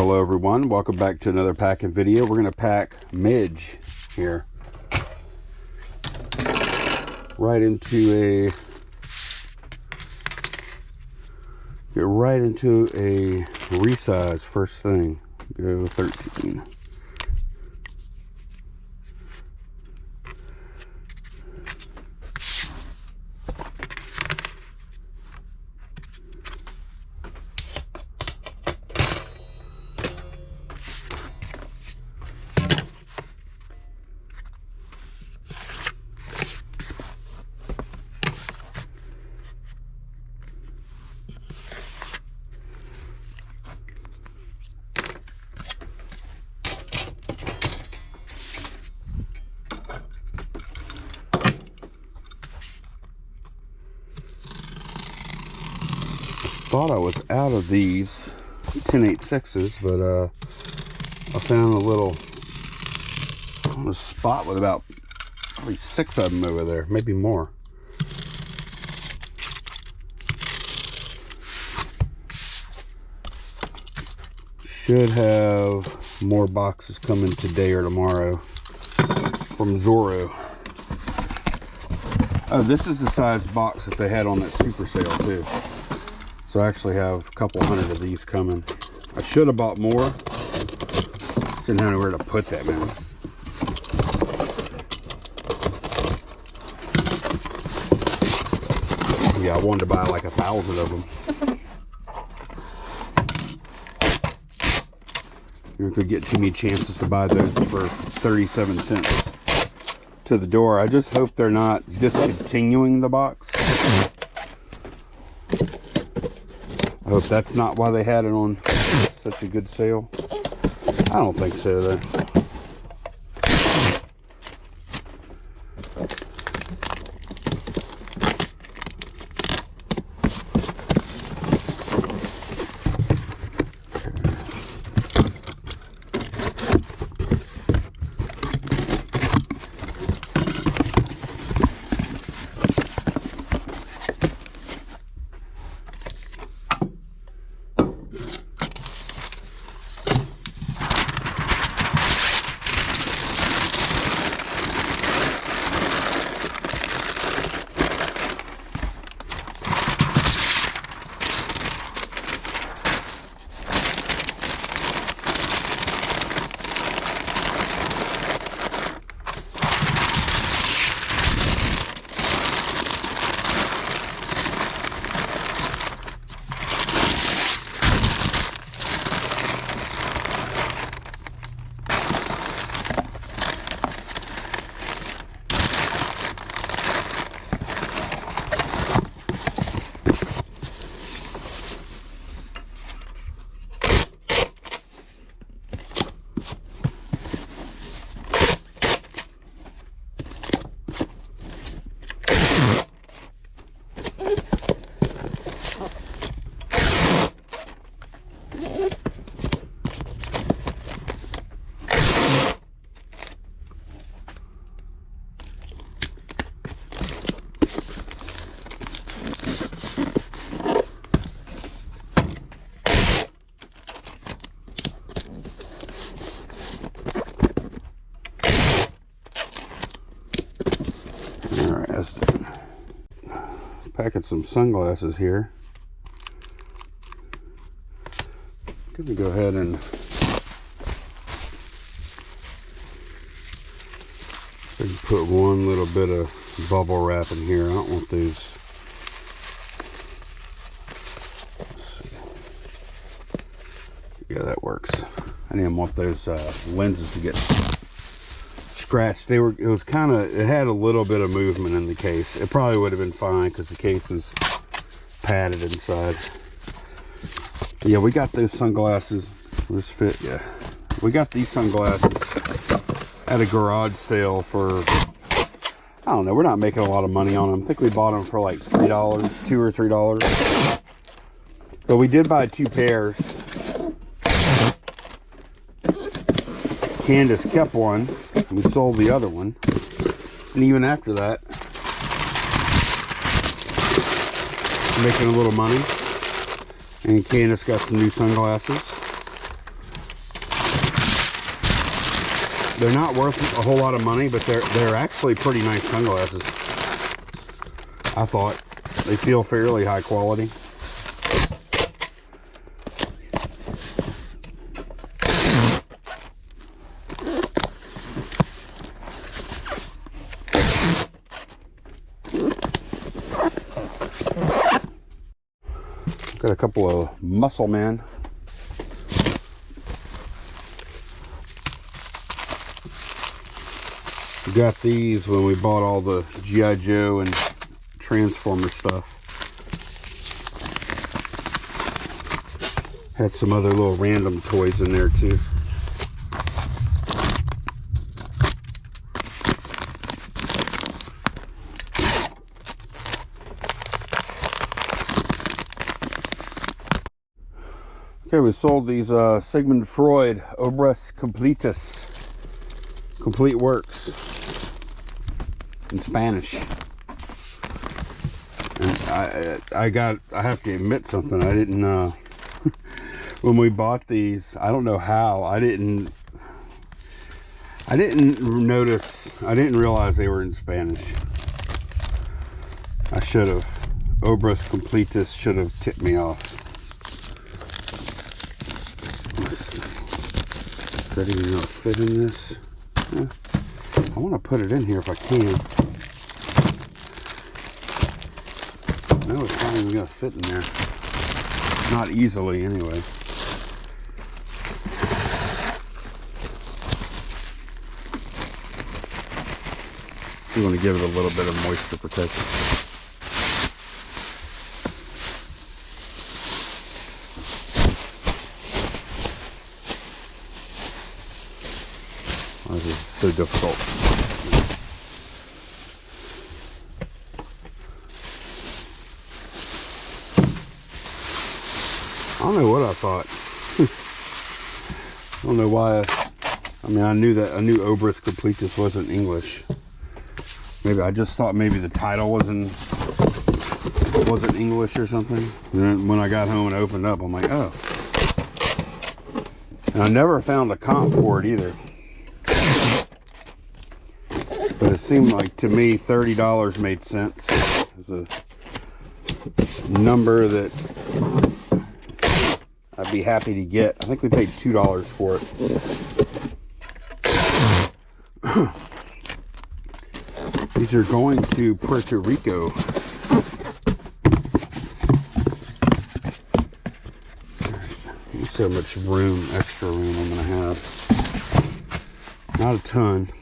Hello everyone, welcome back to another packing video. We're going to pack Midge here right into a resize first thing. Go 13. Thought I was out of these 1086s, but I found a little spot with about probably 6 of them over there, maybe more. Should have more boxes coming today or tomorrow from Zorro. Oh, this is the size box that they had on that super sale too. So I actually have a couple hundred of these coming. I should have bought more. Just didn't have anywhere to put that, man. Yeah, I wanted to buy like 1,000 of them. You could get too many chances to buy those for 37 cents to the door. I just hope they're not discontinuing the box. I hope that's not why they had it on such a good sale. I don't think so though. Packing some sunglasses here. Gonna go ahead and put one little bit of bubble wrap in here. I don't want those. Let's see. Yeah, that works. I didn't want those lenses to get scratched. It was kind of, it had a little bit of movement in the case. It probably would have been fine because the case is padded inside. But yeah, we got those sunglasses. This fit, yeah. We got these sunglasses at a garage sale for, I don't know, we're not making a lot of money on them. I think we bought them for like $3, $2 or $3. But we did buy 2 pairs. Candace kept one. We sold the other one, and even after that, making a little money. And Candace got some new sunglasses. They're not worth a whole lot of money, but they're actually pretty nice sunglasses. I thought they feel fairly high quality. Got a couple of Muscle Men. We got these when we bought all the G.I. Joe and Transformer stuff. Had some other little random toys in there too. Okay, we sold these Sigmund Freud Obras Completus, complete works in Spanish. And I have to admit something. I didn't when we bought these, I don't know how, I didn't realize they were in Spanish. I should have. Obras Completus should have tipped me off. Does that even fit in this? I want to put it in here if I can. No, it's not even going to fit in there. Not easily, anyway. We want to give it a little bit of moisture protection. Oh, this is so difficult. I don't know what I thought. I don't know why. I mean, I knew Obras Completus wasn't English. Maybe I just thought maybe the title wasn't English or something. And then when I got home and opened up, I'm like, oh. And I never found a comp for it either. But it seemed like to me $30 made sense. It was a number that I'd be happy to get. I think we paid $2 for it. These are going to Puerto Rico. There's so much room, extra room I'm going to have. Not a ton.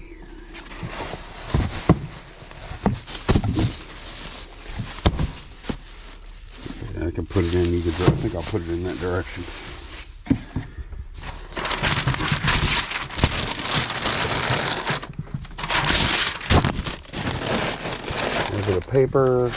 I can put it in either direction. I think I'll put it in that direction. A little bit of paper.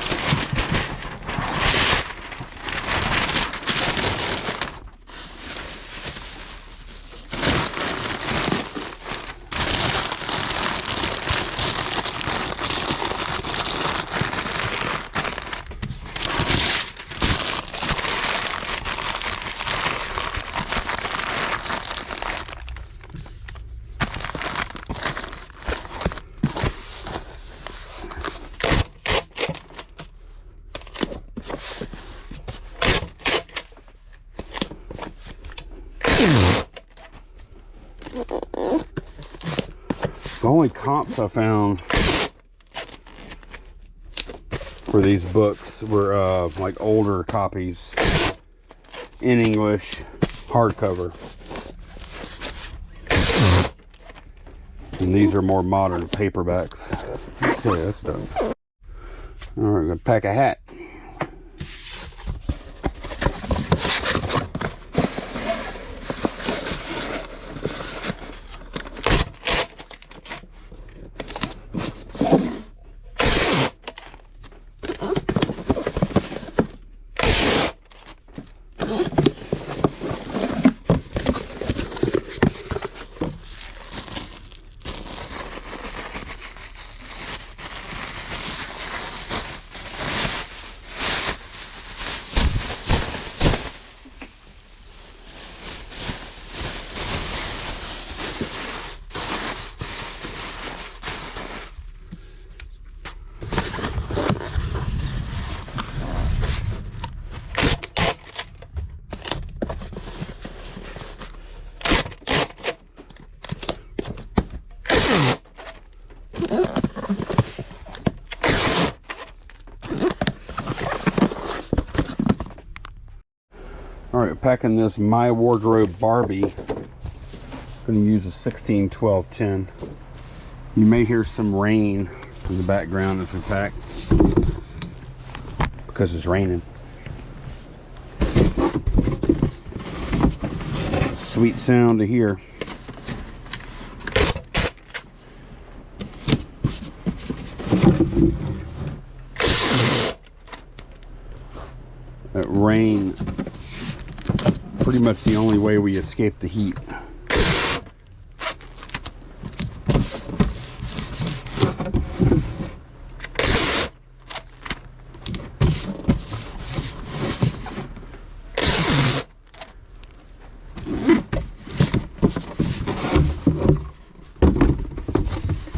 The only comps I found for these books were like older copies in English, hardcover. And these are more modern paperbacks. Okay, that's done. All right, we're gonna pack a hat. unpacking this My Wardrobe Barbie. Going to use a 16-12-10. You may hear some rain in the background as we pack because it's raining. Sweet sound to hear. That rain, pretty much the only way we escape the heat.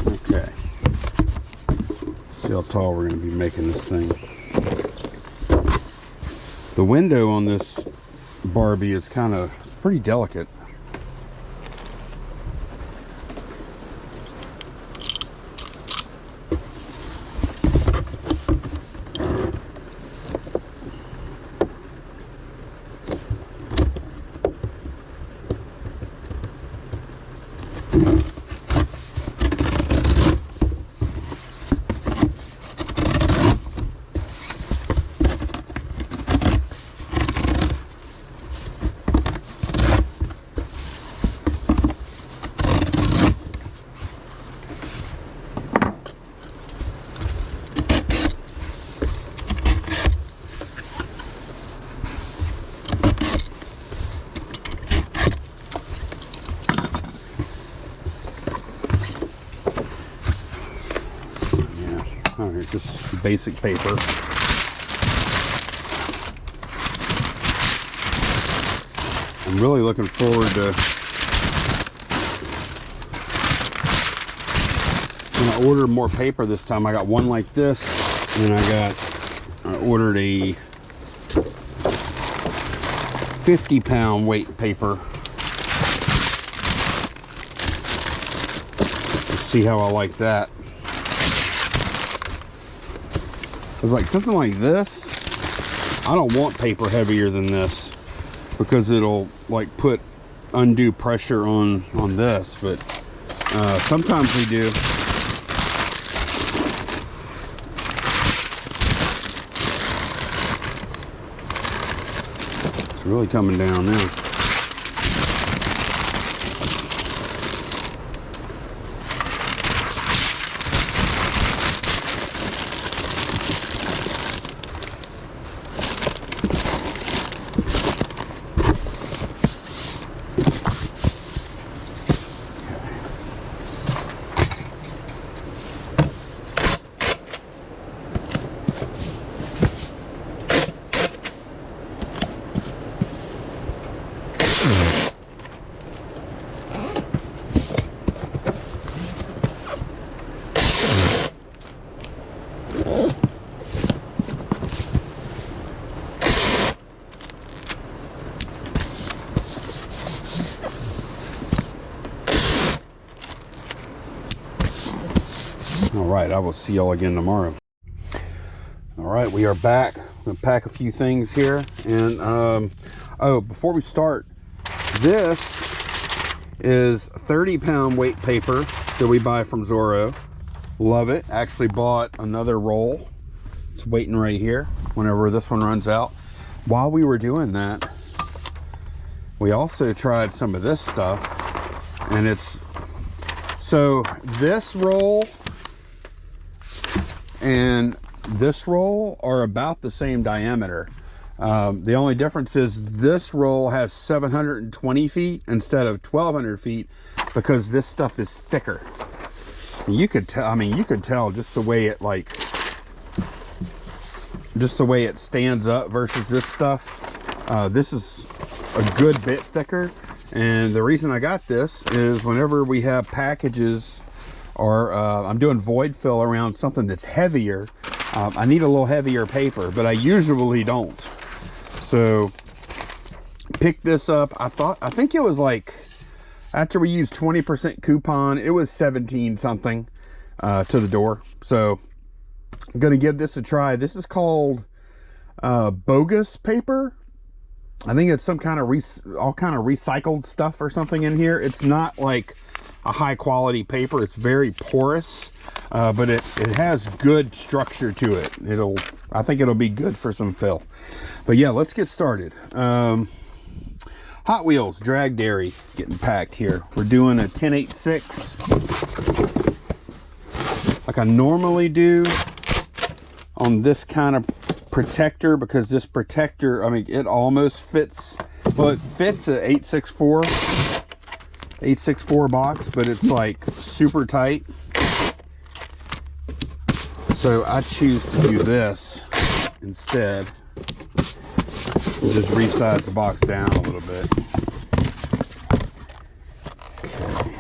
Okay, see how tall we're going to be making this thing. The window on this Barbie is pretty delicate. Alright, just basic paper. I'm really looking forward to when I order more paper this time. I got one like this, and I ordered a 50-pound weight paper. Let's see how I like that. It's like something like this. I don't want paper heavier than this because it'll like put undue pressure on this, but sometimes we do. It's really coming down now. All right, I will see y'all again tomorrow. All right, we are back. I'm gonna pack a few things here, and oh, before we start, this is 30-pound weight paper that we buy from Zorro. Love it. Actually bought another roll. It's waiting right here whenever this one runs out. While we were doing that, we also tried some of this stuff, and it's so this roll and this roll are about the same diameter. The only difference is this roll has 720 feet instead of 1200 feet because this stuff is thicker. You could tell, I mean, you could tell just the way it stands up versus this stuff. This is a good bit thicker, and the reason I got this is whenever we have packages or I'm doing void fill around something that's heavier, I need a little heavier paper, but I usually don't. So picked this up. I think it was like, after we used 20% coupon, it was 17 something to the door. So I'm gonna give this a try. This is called bogus paper. I think it's some kind of all kind of recycled stuff or something in here. It's not like a high quality paper. It's very porous, but it has good structure to it. I think it'll be good for some fill. But yeah, let's get started. Hot Wheels drag dairy getting packed here. We're doing a 1086 like I normally do on this kind of protector, because this protector, I mean, it almost fits. Well, it fits a 864 box, but it's like super tight. So I choose to do this instead. Just resize the box down a little bit. Okay.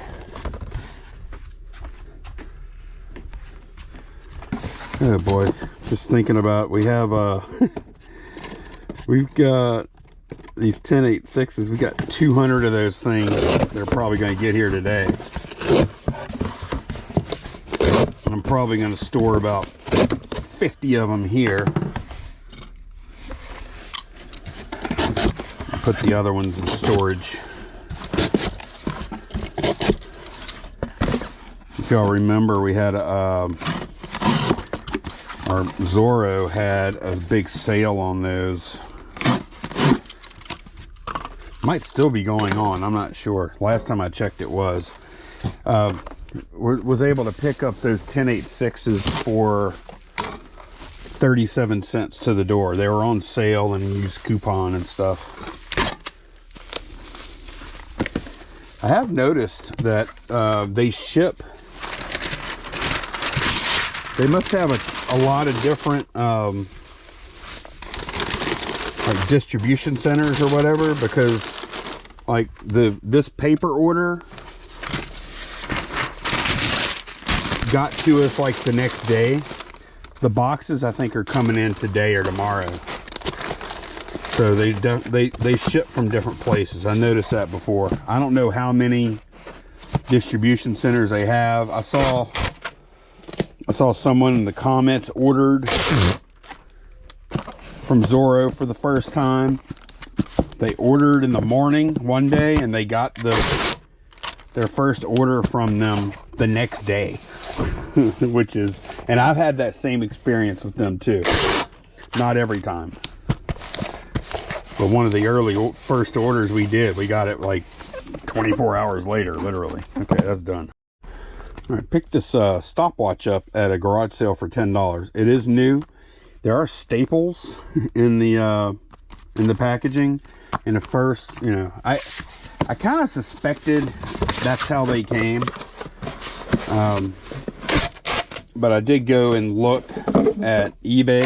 Oh boy, just thinking about, we have we've got these 1086s. We got 200 of those things. They're probably going to get here today. I'm probably going to store about 50 of them here. Put the other ones in storage. If y'all remember, we had our Zorro had a big sale on those. Might still be going on, I'm not sure. Last time I checked it was. Was able to pick up those 1086s for 37 cents to the door. They were on sale and used coupon and stuff. I have noticed that they ship, they must have a lot of different like distribution centers or whatever, because like this paper order got to us like the next day. The boxes I think are coming in today or tomorrow. So they ship from different places. I noticed that before. I don't know how many distribution centers they have. I saw someone in the comments ordered from Zorro for the first time. They ordered in the morning one day and they got their first order from them the next day. Which is, and I've had that same experience with them too. Not every time. But one of the first orders we did, we got it like 24 hours later, literally. Okay, that's done. All right, picked this stopwatch up at a garage sale for $10. It is new. There are staples in the packaging. And at first, you know, I kind of suspected that's how they came. But I did go and look at eBay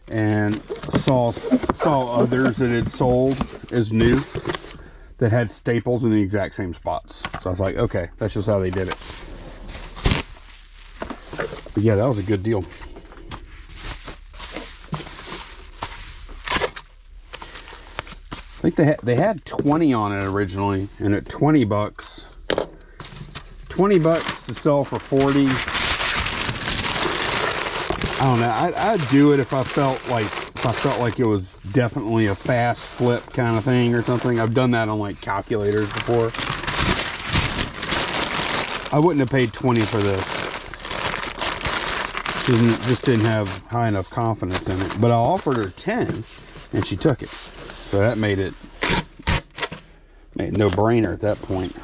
and saw others that had sold as new that had staples in the exact same spots. So I was like, okay, that's just how they did it. But yeah, that was a good deal. I think they had 20 on it originally, and at 20 bucks to sell for 40. I don't know. I'd do it if I felt like it was definitely a fast flip kind of thing or something. I've done that on like calculators before. I wouldn't have paid 20 for this. Just didn't have high enough confidence in it. But I offered her 10 and she took it. So that made it no brainer at that point.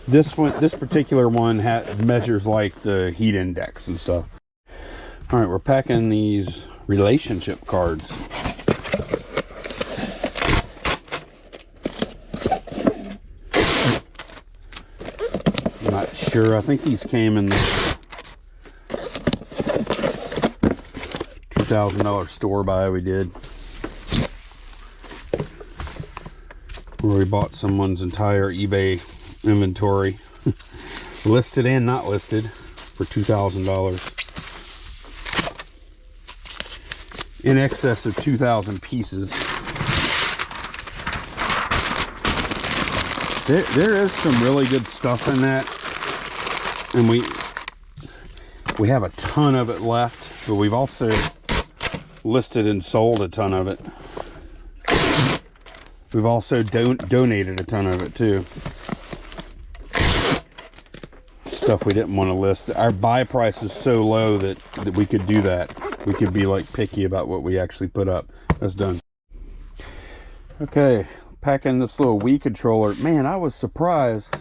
This particular one measures like the heat index and stuff. All right, we're packing these relationship cards. I'm not sure. I think these came in the $2,000 store buy we did, where we bought someone's entire eBay inventory, listed and not listed, for $2,000, in excess of 2,000 pieces. There is some really good stuff in that. And we have a ton of it left, but we've also listed and sold a ton of it. We've also donated a ton of it too. Stuff we didn't want to list. Our buy price is so low that we could do that. We could be like picky about what we actually put up. That's done. Okay, packing this little Wii controller. Man, I was surprised.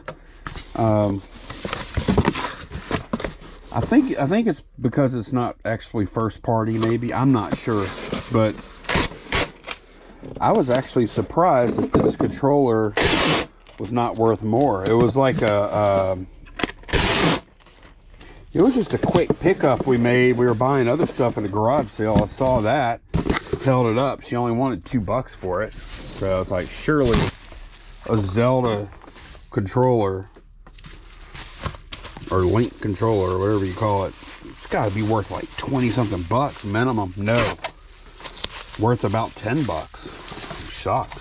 I think it's because it's not actually first party, maybe. I'm not sure, but I was actually surprised that this controller was not worth more. It was like it was just a quick pickup we made. We were buying other stuff at a garage sale. I saw that, held it up. She only wanted $2 for it. So I was like, surely a Zelda controller or Link controller or whatever you call it, it's got to be worth like 20 something bucks minimum. No, worth about $10. I'm shocked.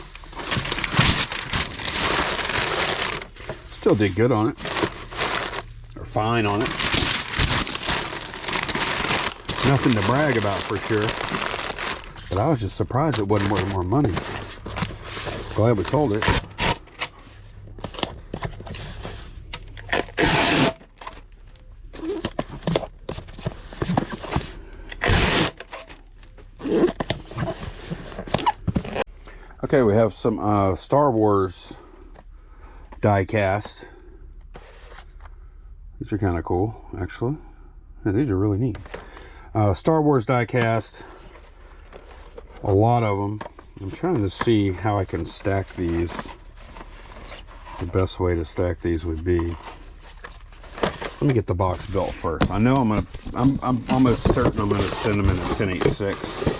Still did good on it, or fine on it. Nothing to brag about for sure, but I was just surprised it wasn't worth more money. Glad we sold it. Okay, we have some Star Wars die cast. These are kind of cool, actually. Yeah, these are really neat. Star Wars die cast. A lot of them. I'm trying to see how I can stack these. The best way to stack these would be. Let me get the box built first. I know I'm almost certain I'm gonna send them in a 1086.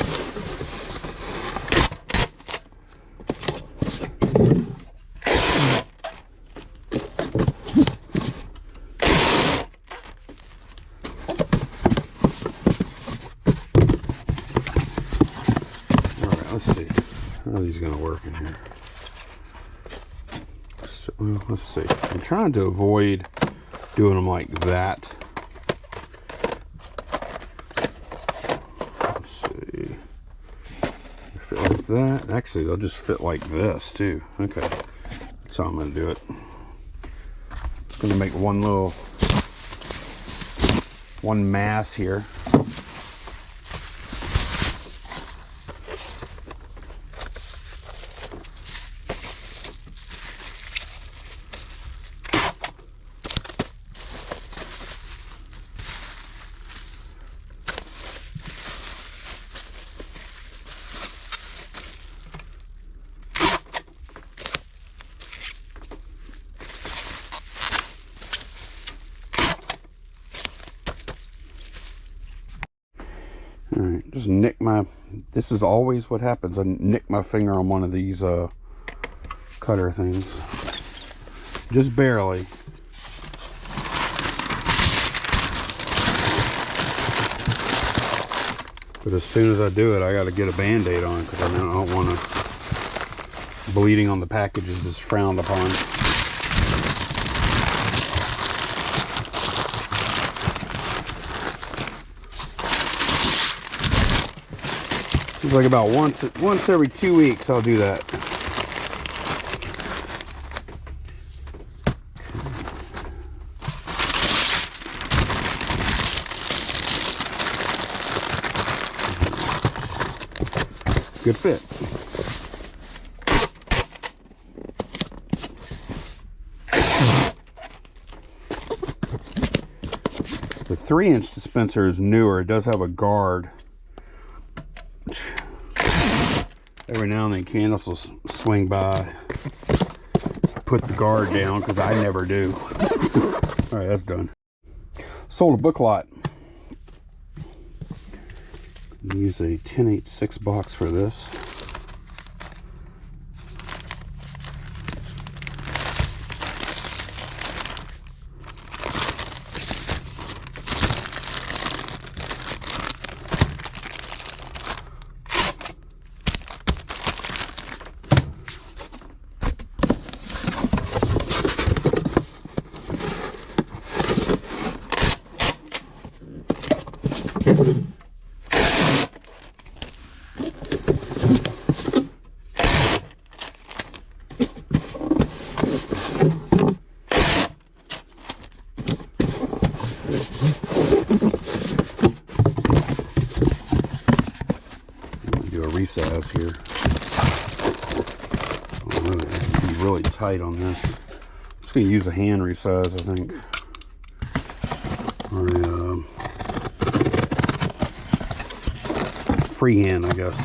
Going to work in here. So, well, let's see. I'm trying to avoid doing them like that. Let's see. Fit like that. Actually, they'll just fit like this too. Okay, that's how I'm going to do it. I'm going to make one mass here. All right, just nick my, this is always what happens. I nick my finger on one of these cutter things. Just barely. But as soon as I do it, I got to get a Band-Aid on because I don't want to, bleeding on the packages is frowned upon. It's like about once every 2 weeks I'll do that. Good fit. The 3-inch dispenser is newer. It does have a guard. Every now and then Candace will swing by, put the guard down, because I never do. All right, that's done. Sold a book lot. Use a 1086 box for this. Do a resize here. Be really tight on this. I'm just going to use a hand resize, I think, or a freehand, I guess.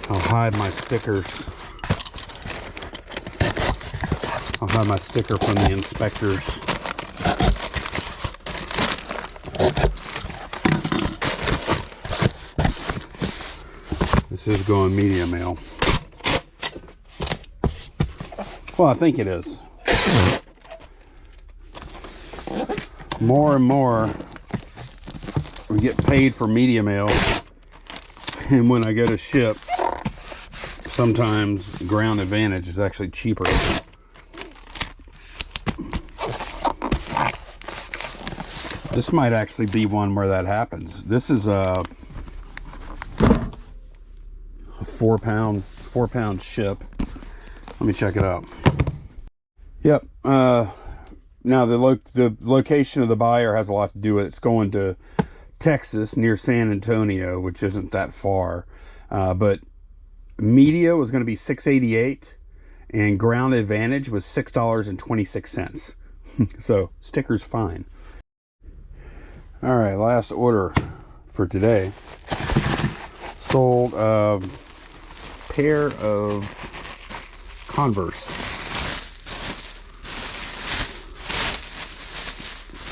I'll hide my stickers. I'll hide my sticker from the inspectors. This is going media mail. Well, I think it is. More and more we get paid for media mail. And when I go to ship, sometimes Ground Advantage is actually cheaper. This might actually be one where that happens. This is a 4 pound ship. Let me check it out. Yep. Now the location of the buyer has a lot to do with it. It's going to Texas near San Antonio, which isn't that far, but media was going to be $6.88 and Ground Advantage was $6.26. So sticker's fine. All right, last order for today. Sold a pair of Converse.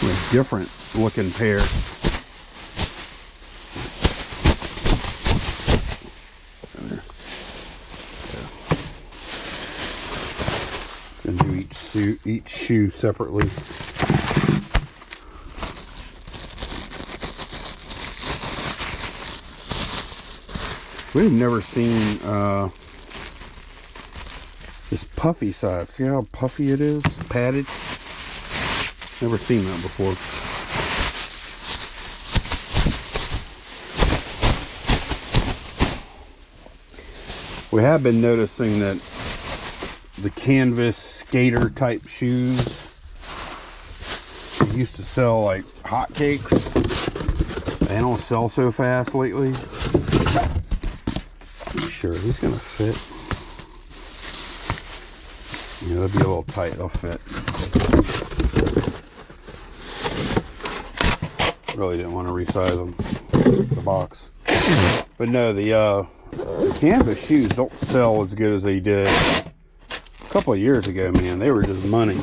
A different looking pair. Each shoe separately. We've never seen this puffy side. See how puffy it is? Padded. Never seen that before. We have been noticing that the canvas skater type shoes used to sell like hotcakes. They don't sell so fast lately. I'm sure he's gonna fit. Yeah, they'll be a little tight. They'll fit. Really didn't want to resize them. The box. But no, the canvas shoes don't sell as good as they did a couple of years ago, man. They were just money,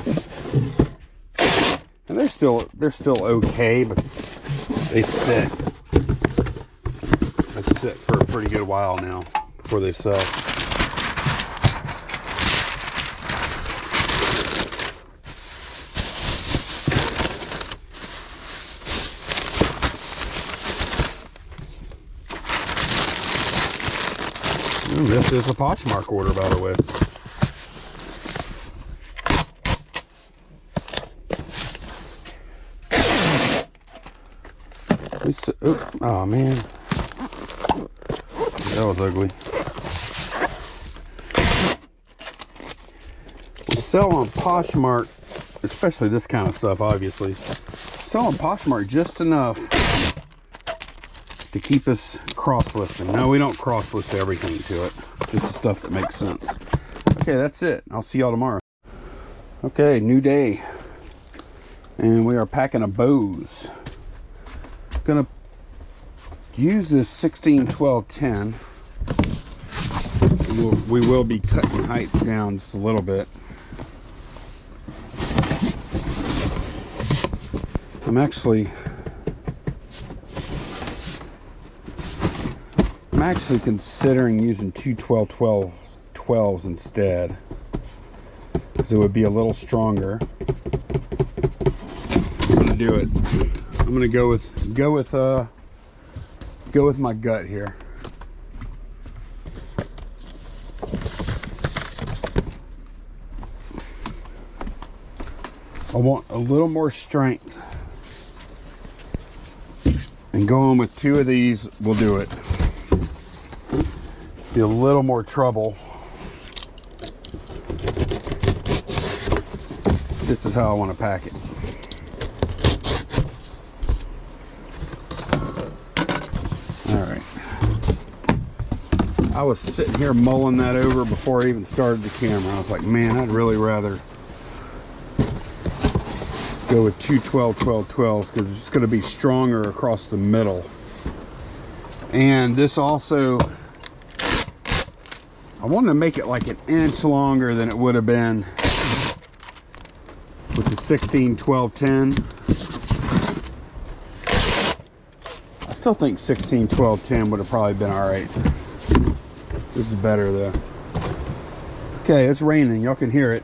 and they're still okay, but they sit for a pretty good while now before they sell. And this is a Poshmark order, by the way. Oh man, that was ugly. We sell on Poshmark, especially this kind of stuff, obviously. Sell on Poshmark just enough to keep us cross-listing. No, we don't cross-list everything to it. This is stuff that makes sense. Okay, that's it. I'll see y'all tomorrow. Okay, new day. And we are packing a Bose. Gonna use this 16-12-10. We will be cutting height down just a little bit. I'm actually considering using two 12s instead, because it would be a little stronger. I'm gonna do it. I'm gonna go with my gut here. I want a little more strength, and going with 2 of these will do it. Be a little more trouble. This is how I want to pack it. All right. I was sitting here mulling that over before I even started the camera. I was like, man, I'd really rather go with 2 12s because it's just going to be stronger across the middle. And this also, I wanted to make it like an inch longer than it would have been with the 16 12 10. I still think 16 12 10 would have probably been all right. This is better though. Okay, it's raining. Y'all can hear it.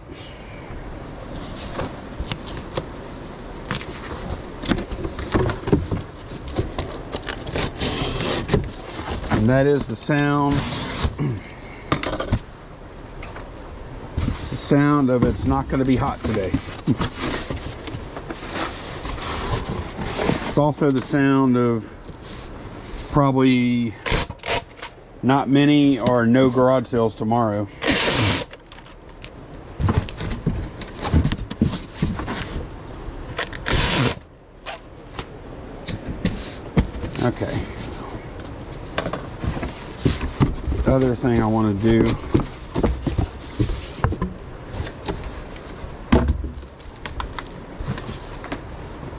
And that is the sound. It's the sound of it's not going to be hot today. It's also the sound of probably not many or no garage sales tomorrow. Okay. The other thing I want to do,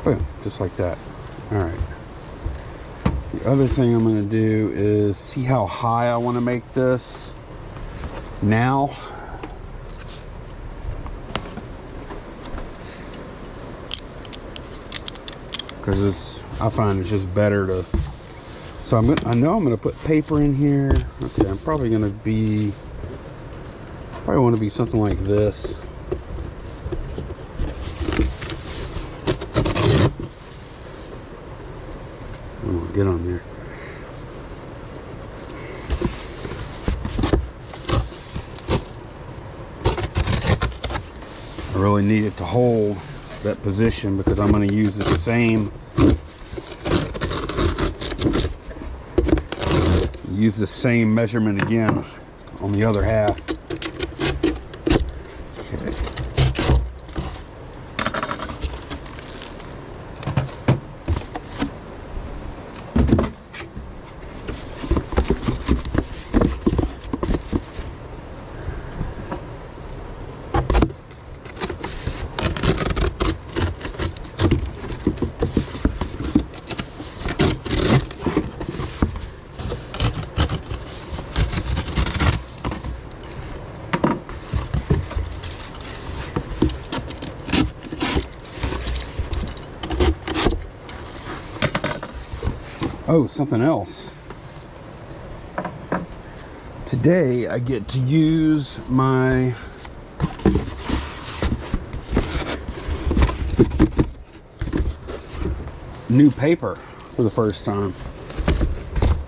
boom, just like that. All right. The other thing I'm going to do is see how high I want to make this now. Because I find it's just better to. So I know I'm going to put paper in here. Okay, I'm probably going to be. Probably want to be something like this. Oh, get on there. I really need it to hold that position because I'm going to use the same measurement again on the other half. Okay. Oh, something else. Today I get to use my new paper for the first time.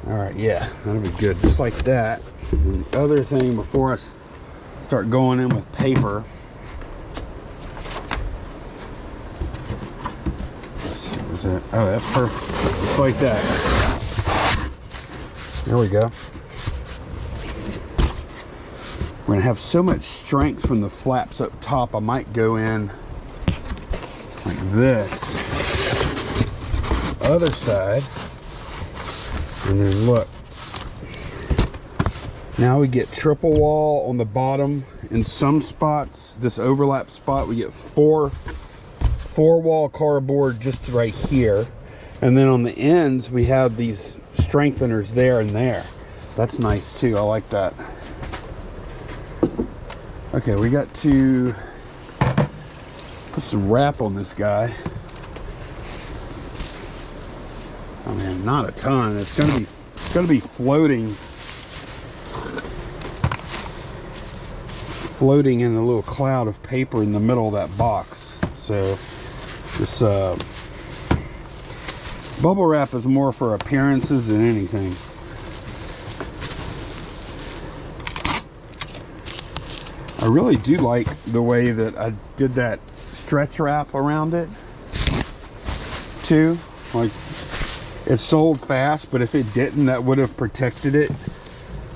All right, yeah, that'll be good, just like that. And the other thing before I start going in with paper, oh, that's perfect, just like that. There we go. We're gonna have so much strength from the flaps up top, I might go in like this. Other side, and then look. Now we get triple wall on the bottom. In some spots, this overlap spot, we get four wall cardboard just right here, and then on the ends we have these strengtheners there and there. That's nice too. I like that. Okay, we got to put some wrap on this guy. Oh man, not a ton. It's gonna be floating floating in a little cloud of paper in the middle of that box. So this bubble wrap is more for appearances than anything. I really do like the way that I did that stretch wrap around it too. Like, it sold fast, but if it didn't, that would have protected it,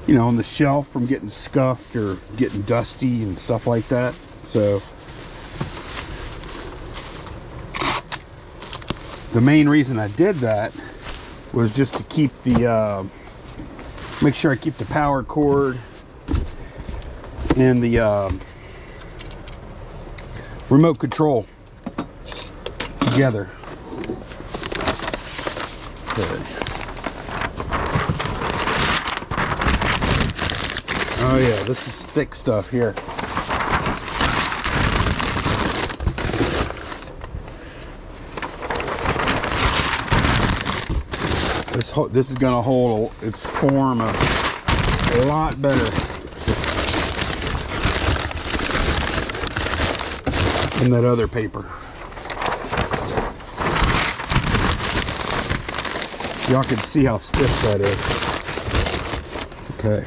you know, on the shelf from getting scuffed or getting dusty and stuff like that. So the main reason I did that was just to keep the make sure I keep the power cord and the remote control together. Good. Oh yeah, this is thick stuff here. This is gonna hold its form a lot better than that other paper. Y'all can see how stiff that is. Okay.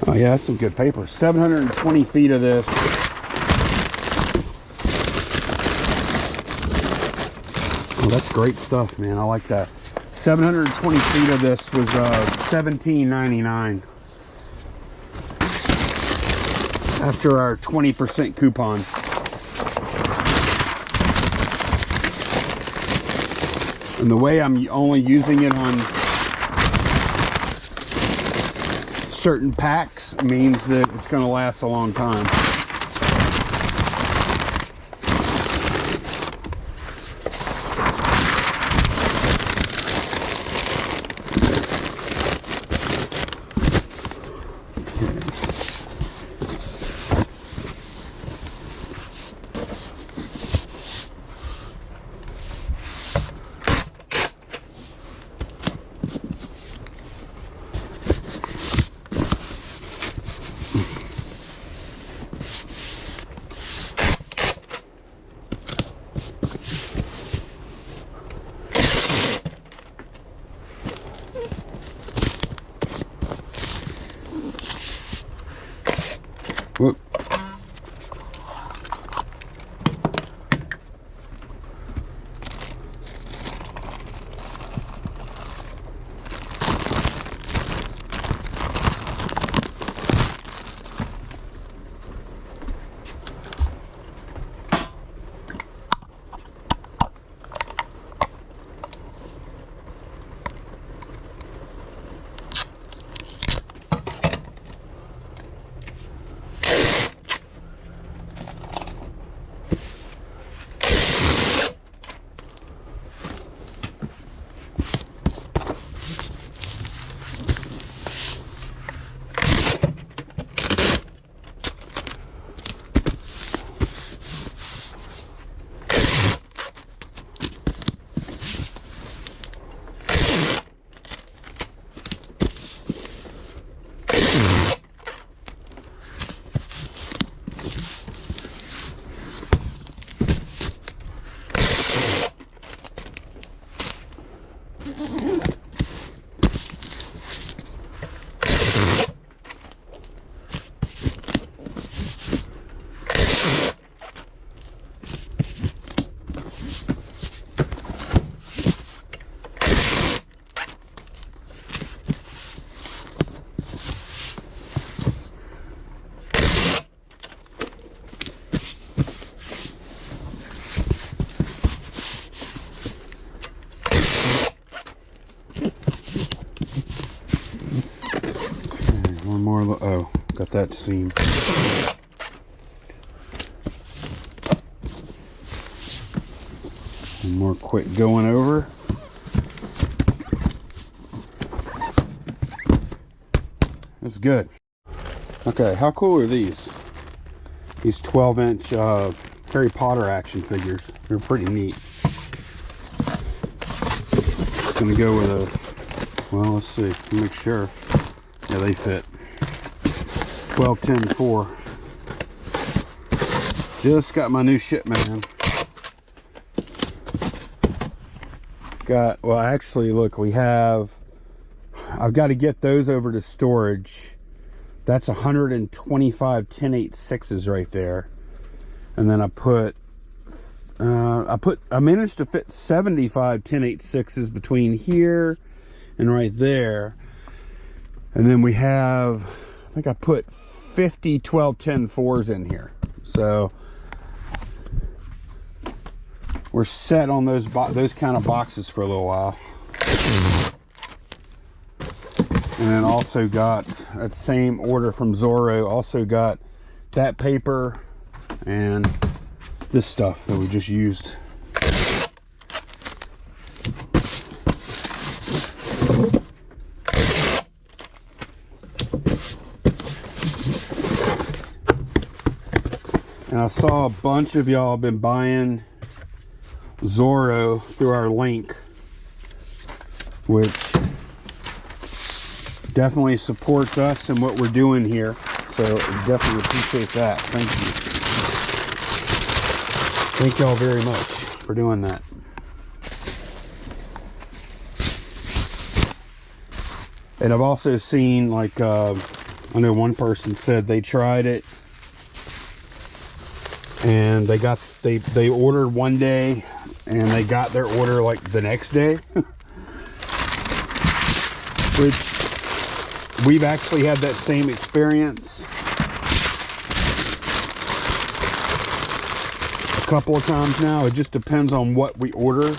Oh yeah, that's some good paper. 720 feet of this. Oh, that's great stuff, man. I like that. 720 feet of this was $17.99 after our 20% coupon. And the way I'm only using it on certain packs means that it's going to last a long time. Whoop. One more. Oh, got that seam. More quick going over. That's good. Okay, how cool are these? These 12-inch Harry Potter action figures. They're pretty neat. Just gonna go with a, well, let's see, make sure. Yeah, they fit. 12, 10, 4. Just got my new shipment in. Got, well, actually, look, I've got to get those over to storage. That's 125 10.86s right there. And then I managed to fit 75 10.86s between here and right there. And then we have, I think I put 50 12 10 4s in here. So we're set on those kind of boxes for a little while. And then also got that same order from Zorro. Also got that paper and this stuff that we just used. And I saw a bunch of y'all have been buying Zorro through our link, which definitely supports us and what we're doing here. So definitely appreciate that. Thank you. Thank y'all very much for doing that. And I've also seen, like, I know one person said they tried it and they ordered one day and they got their order like the next day. Which we've actually had that same experience a couple of times now. It just depends on what we order.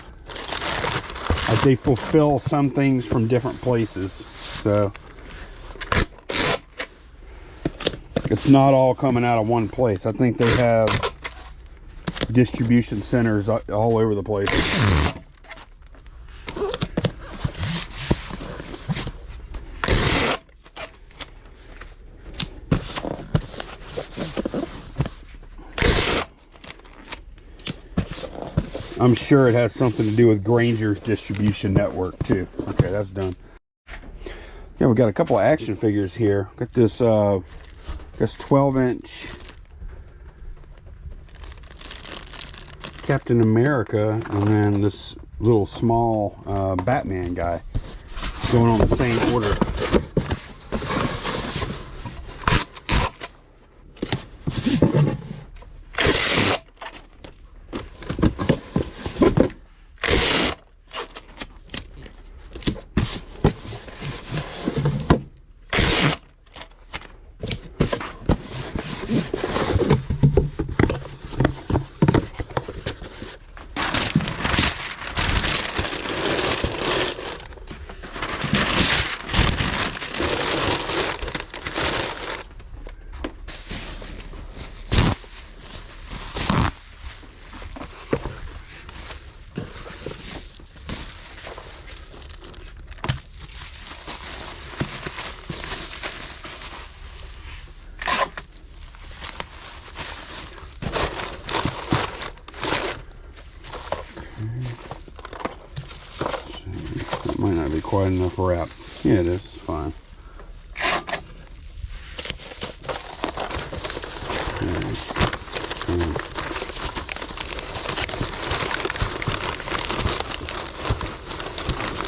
Like, they fulfill some things from different places, so it's not all coming out of one place. I think they have distribution centers all over the place. I'm sure it has something to do with Granger's distribution network too. Okay, that's done. Yeah, we got a couple of action figures here. Got this 12-inch Captain America, and then this little small Batman guy going on the same order. Might not be quite enough wrap. Yeah, it is. It's fine.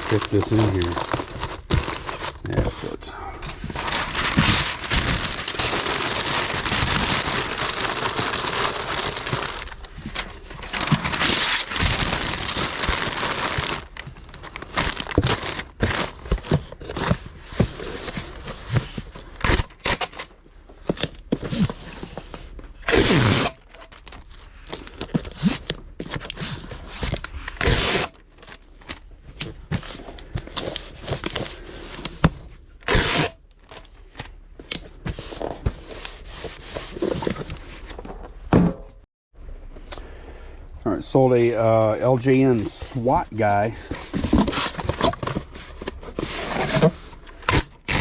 Fit this in here. Yeah, it fits. Sold a LJN SWAT guy.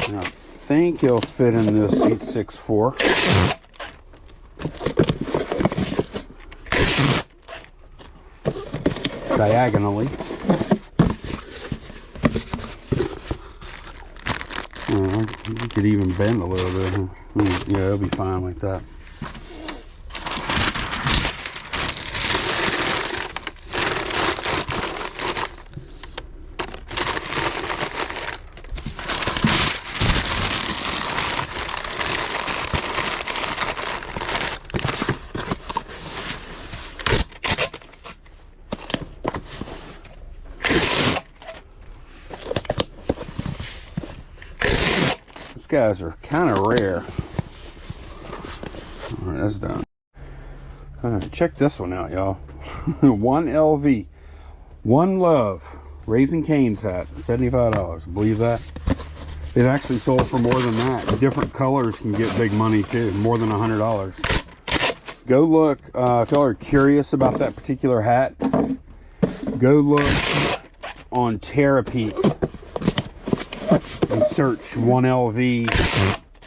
And I think he'll fit in this 864. Diagonally. You could even bend a little bit. Huh? Yeah, it'll be fine like that. Guys are kind of rare. All right, that's done. All right, check this one out, y'all. 1LV, One Love, Raising Cane's hat, $75. Believe that? It actually sold for more than that. Different colors can get big money too, more than $100. Go look, if y'all are curious about that particular hat, go look on Terapeak and search 1LV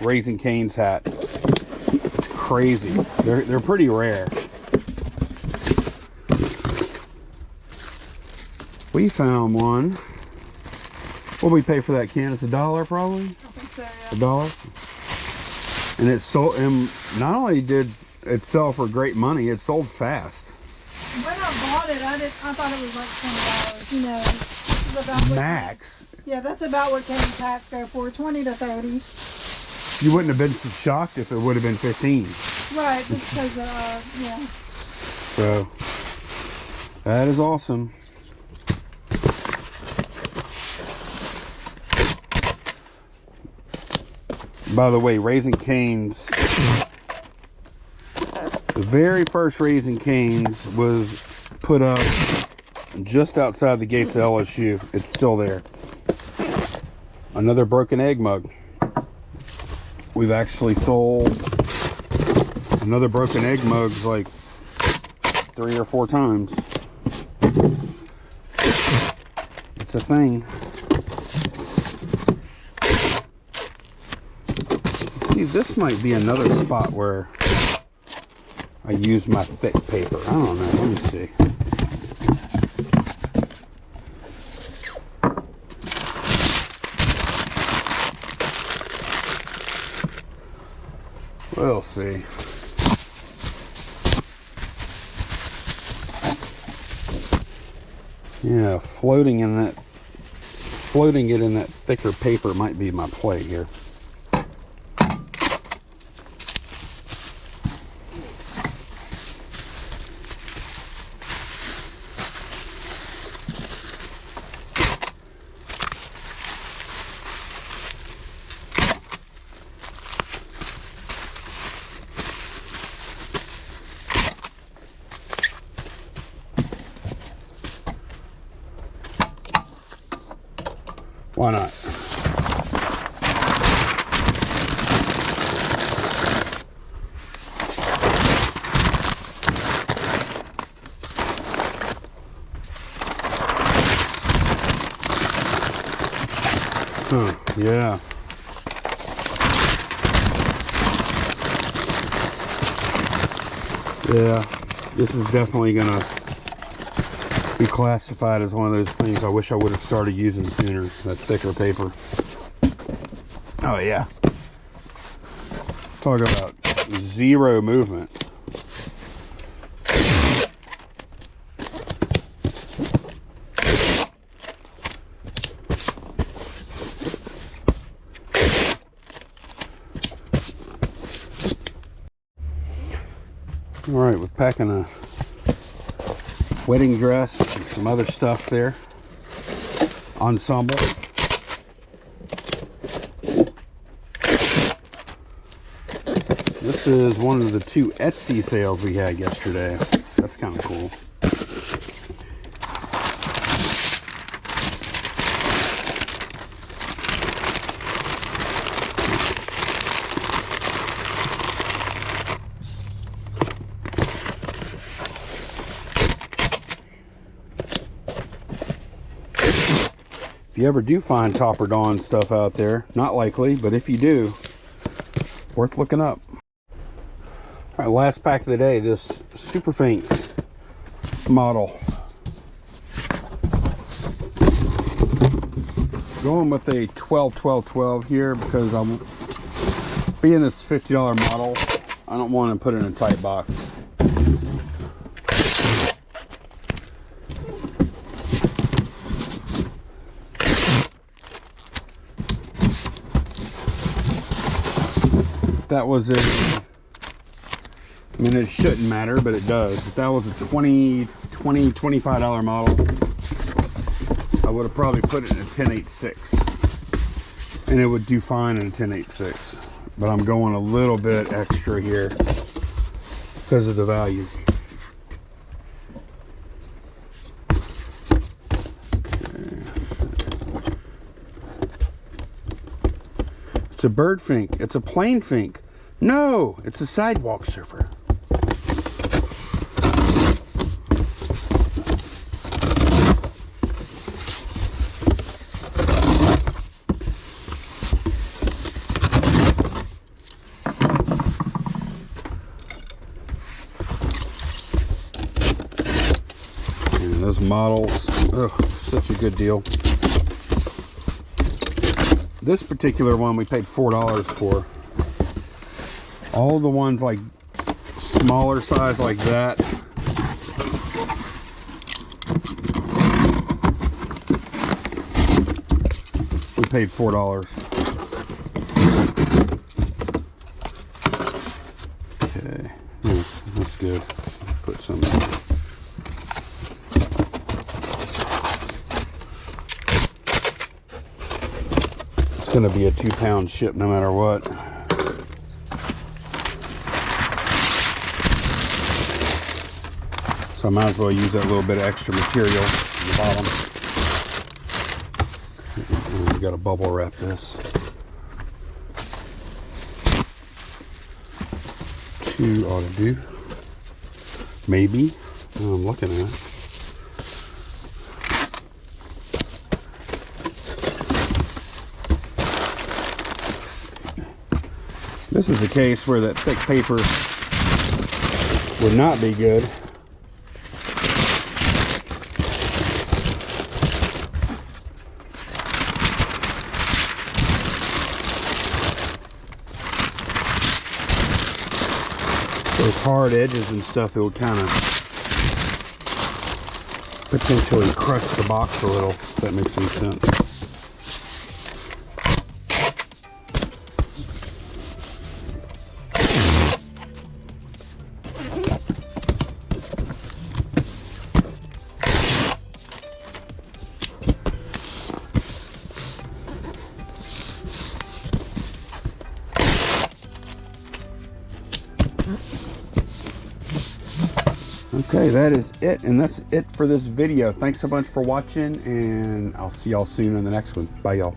Raising Cane's hat. It's crazy. They're pretty rare. We found one. What did we pay for that can? It's $1 probably? I think so, yeah. $1. And it sold, and not only did it sell for great money, it sold fast. When I bought it, I thought it was like $20, you know. This is about Max? Yeah, that's about what Cane's hats go for, 20 to 30. You wouldn't have been so shocked if it would have been 15. Right, just because, yeah. So, that is awesome. By the way, Raising Cane's, the very first Raising Cane's was put up just outside the gates of LSU. It's still there. Another broken egg mug. We've actually sold another broken egg mugs like 3 or 4 times. It's a thing. See, this might be another spot where I use my thick paper. I don't know. Let me see. We'll see. Yeah, floating it in that thicker paper might be my play here. Why not? Huh, yeah. Yeah, this is definitely gonna be classified as one of those things I wish I would have started using sooner, that thicker paper. Oh yeah. Talk about zero movement. All right, we're packing a wedding dress and some other stuff there. Ensemble. This is one of the 2 Etsy sales we had yesterday. That's kind of cool. If you ever do find Topper Dawn stuff out there, not likely, but if you do, worth looking up. All right, last pack of the day, this super faint model. Going with a 12-12-12 here because I'm being this $50 model, I don't want to put it in a tight box. That was a, I mean, it shouldn't matter, but it does. If that was a $25 model, I would have probably put it in a 10.86 and it would do fine in a 10.86. But I'm going a little bit extra here because of the value. It's a bird fink. It's a plain fink. No, it's a sidewalk surfer. And those models, oh, such a good deal. This particular one we paid $4 for. All the ones like smaller size like that, we paid $4. Okay, that's good. Put some. It's gonna be a 2-pound ship no matter what. So I might as well use that little bit of extra material on the bottom. And we got to bubble wrap this. 2 ought to do. Maybe. I'm looking at it. This is a case where that thick paper would not be good. Those hard edges and stuff, it would kind of potentially crush the box a little, if that makes any sense. Okay, that is it, and that's it for this video. Thanks so much for watching, and I'll see y'all soon in the next one. Bye, y'all.